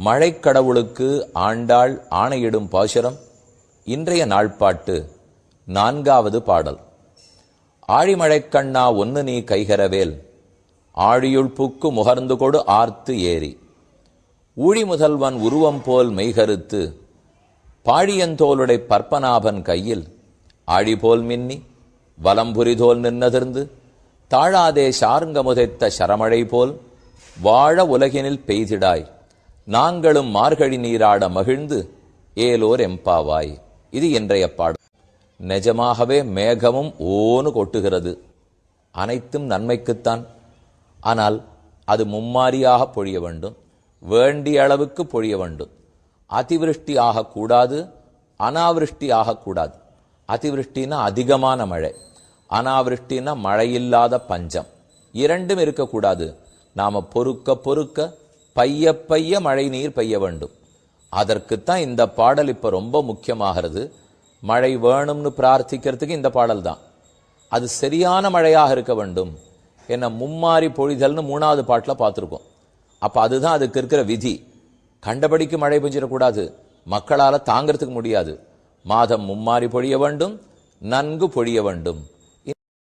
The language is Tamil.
மழைக்கடவுளுக்கு ஆண்டாள் ஆணையிடும் பாசுரம். இன்றைய நாள்பாட்டு 4வது பாடல். ஆழிமழைக்கண்ணா ஒன்னு நீ கைகரவேல், ஆழியுள் புக்கு முகர்ந்து கொடு ஆர்த்து ஏறி, ஊழி முதல்வன் உருவம் போல் மெய்கருத்து, பாழியந்தோளுடை பற்பனாபன் கையில், ஆழிபோல் மின்னி வலம்புரிதோல் நின்னதிர்ந்து, தாழாதே சார்ங்க முதைத்த சரமழை போல் வாழ உலகினில் பெய்திடாய், நாங்களும் மார்கழி நீராட மகிழ்ந்து ஏலோர் எம்பாவாய். இது இன்றைய பாடல். நிஜமாகவே மேகமும் ஓனு கொட்டுகிறது. அனைத்தும் நன்மைக்குத்தான். ஆனால் அது மும்மாரியாக பொழிய வேண்டும், வேண்டிய அளவுக்கு பொழிய வேண்டும். அதிவிருஷ்டி ஆகக்கூடாது, அனாவிருஷ்டி ஆகக்கூடாது. அதிவிருஷ்டினா அதிகமான மழை, அனாவிருஷ்டினா மழையில்லாத பஞ்சம். இரண்டும் இருக்கக்கூடாது. நாம பொறுக்க பொறுக்க பைய பைய மழை நீர் பெய்ய வேண்டும். அதற்குத்தான் இந்த பாடல் இப்ப ரொம்ப முக்கியமாகிறது. மழை வேணும்னு பிரார்த்திக்கிறதுக்கு இந்த பாடல் தான். அது சரியான மழையாக இருக்க வேண்டும். என்ன மும்மாரி பொழிதல்னு 3வது பாட்டில் பார்த்துருக்கோம். அப்ப அதுதான் அதுக்கு இருக்கிற விதி. கண்டபடிக்கு மழை பெஞ்சிடக்கூடாது, மக்களால் தாங்கிறதுக்கு முடியாது. மாதம் மும்மாரி பொழிய வேண்டும், நன்கு பொழிய வேண்டும்.